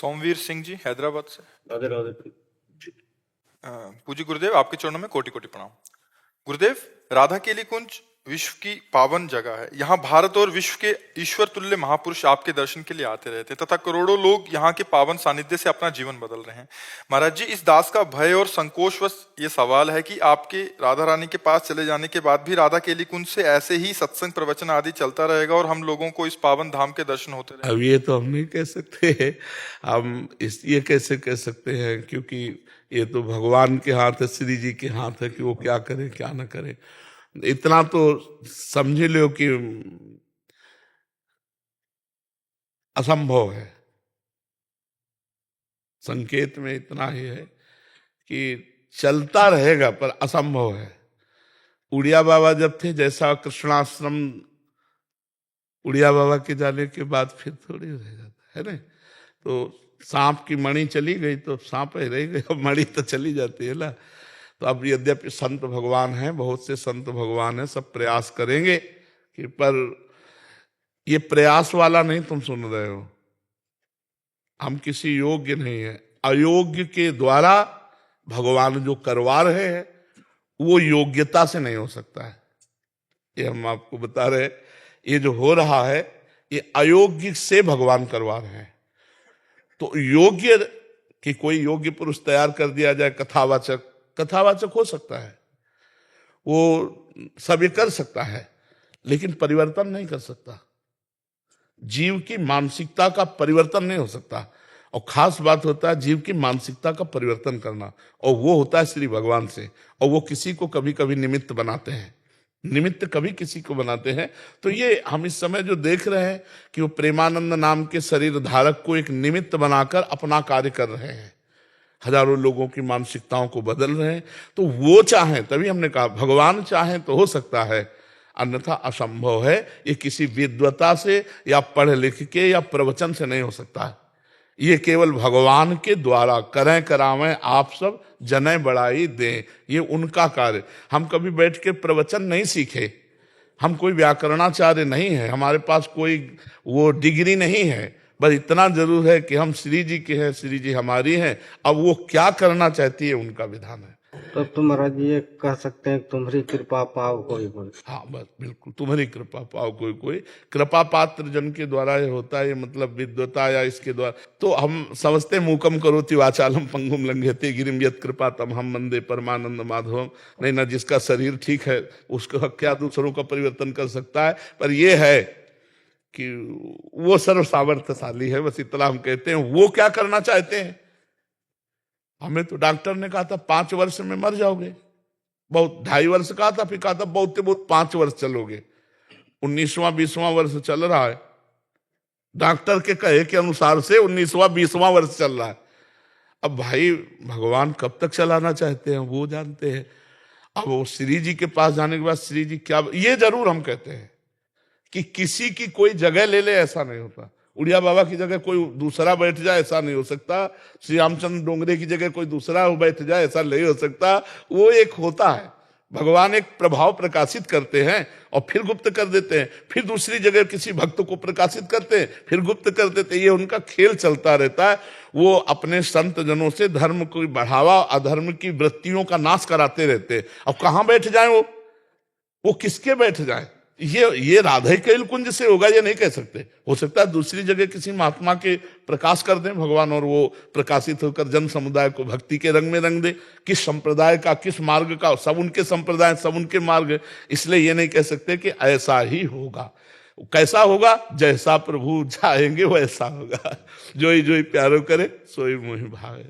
सोमवीर सिंह जी हैदराबाद से। राधे राधे। पूज्य गुरुदेव, आपके चरणों में कोटि कोटि प्रणाम। गुरुदेव, राधा केली कुंज विश्व की पावन जगह है। यहाँ भारत और विश्व के ईश्वर तुल्य महापुरुष आपके दर्शन के लिए आते रहते हैं तथा करोड़ों लोग यहाँ के पावन सानिध्य से अपना जीवन बदल रहे हैं। महाराज जी, इस दास का भय और संकोचवश ये सवाल है कि आपके राधा रानी के पास चले जाने के बाद भी राधा केली कुंज से ऐसे ही सत्संग प्रवचन आदि चलता रहेगा और हम लोगों को इस पावन धाम के दर्शन होते रहेंगे? अब ये तो हम नहीं कह सकते। हम ये कैसे कह सकते हैं, क्योंकि ये तो भगवान के हाथ है, श्री जी के हाथ है कि वो क्या करे क्या ना करे। इतना तो समझ लो कि असंभव है। संकेत में इतना ही है कि चलता रहेगा पर असंभव है। उड़िया बाबा जब थे, जैसा कृष्णाश्रम उड़िया बाबा के जाने के बाद फिर थोड़ी रह जाता है ना। तो सांप की मणि चली गई तो सांप ही रह गई, मणि तो चली जाती है ना। तो अब यद्यपि संत भगवान हैं, बहुत से संत भगवान हैं, सब प्रयास करेंगे कि, पर ये प्रयास वाला नहीं तुम सुन रहे हो। हम किसी योग्य नहीं है, अयोग्य के द्वारा भगवान जो करवा रहे हैं वो योग्यता से नहीं हो सकता है। ये हम आपको बता रहे, ये जो हो रहा है ये अयोग्य से भगवान करवा रहे हैं। तो योग्य कि कोई योग्य पुरुष तैयार कर दिया जाए, कथावाचक हो सकता है, वो सब ये कर सकता है, लेकिन परिवर्तन नहीं कर सकता। जीव की मानसिकता का परिवर्तन नहीं हो सकता। और खास बात होता है जीव की मानसिकता का परिवर्तन करना, और वो होता है श्री भगवान से। और वो किसी को कभी कभी निमित्त बनाते हैं, निमित्त कभी किसी को बनाते हैं। तो ये हम इस समय जो देख रहे हैं कि वो प्रेमानंद नाम के शरीर धारक को एक निमित्त बनाकर अपना कार्य कर रहे हैं, हजारों लोगों की मानसिकताओं को बदल रहे हैं। तो वो चाहें, तभी हमने कहा भगवान चाहें तो हो सकता है, अन्यथा असंभव है। ये किसी विद्वता से या पढ़ लिख के या प्रवचन से नहीं हो सकता है। ये केवल भगवान के द्वारा करें करावें आप सब जने बढ़ाई दें, ये उनका कार्य। हम कभी बैठ के प्रवचन नहीं सीखे, हम कोई व्याकरणाचार्य नहीं है, हमारे पास कोई वो डिग्री नहीं है। बस इतना जरूर है कि हम श्री जी के हैं, श्री जी हमारी हैं। अब वो क्या करना चाहती है उनका विधान है। तो तुम महाराज ये कह सकते हैं तुम्हारी कृपा पाओ कोई कोई। हाँ बस बिल्कुल, तुम्हारी कृपा पाओ कोई कोई। कृपा पात्र जन के द्वारा ये होता है, मतलब विद्वता या इसके द्वारा। तो हम समझते मूकम करोति वाचालम पंगुम लंघयते गिरिम यत् कृपा तम हम वंदे परमानंद माधवम। नहीं ना, जिसका शरीर ठीक है उसका क्या दूसरों का परिवर्तन कर सकता है। पर यह है कि वो सर्व सामर्थ्यशाली है, बस इतना हम कहते हैं। वो क्या करना चाहते हैं? हमें तो डॉक्टर ने कहा था 5 वर्ष में मर जाओगे, बहुत 2.5 वर्ष कहा था, फिर कहा था बहुत से बहुत 5 वर्ष चलोगे। 19वां 20वां वर्ष चल रहा है, डॉक्टर के कहे के अनुसार से 19वां 20वां वर्ष चल रहा है। अब भाई भगवान कब तक चलाना चाहते हैं वो जानते हैं। अब वो श्री जी के पास जाने के बाद श्री जी क्या, ये जरूर हम कहते हैं कि किसी की कोई जगह ले ले, ऐसा नहीं होता। उड़िया बाबा की जगह कोई दूसरा बैठ जाए, ऐसा नहीं हो सकता। श्री रामचंद्र डोंगरे की जगह कोई दूसरा बैठ जाए, ऐसा नहीं हो सकता। वो एक होता है, भगवान एक प्रभाव प्रकाशित करते हैं और फिर गुप्त कर देते हैं, फिर दूसरी जगह किसी भक्त को प्रकाशित करते हैं, फिर गुप्त कर देते हैं। ये उनका खेल चलता रहता है। वो अपने संत जनों से धर्म को बढ़ावा, अधर्म की वृत्तियों का नाश कराते रहते हैं। अब कहाँ बैठ जाए वो किसके बैठ जाए? ये राधा केली कुंज से होगा ये नहीं कह सकते। हो सकता है दूसरी जगह किसी महात्मा के प्रकाश कर दें भगवान, और वो प्रकाशित होकर जन समुदाय को भक्ति के रंग में रंग दे। किस संप्रदाय का, किस मार्ग का, सब उनके संप्रदाय, सब उनके मार्ग। इसलिए ये नहीं कह सकते कि ऐसा ही होगा। कैसा होगा? जैसा प्रभु चाहेंगे वैसा होगा। जो ही प्यारो करे सोई मोहि भावे।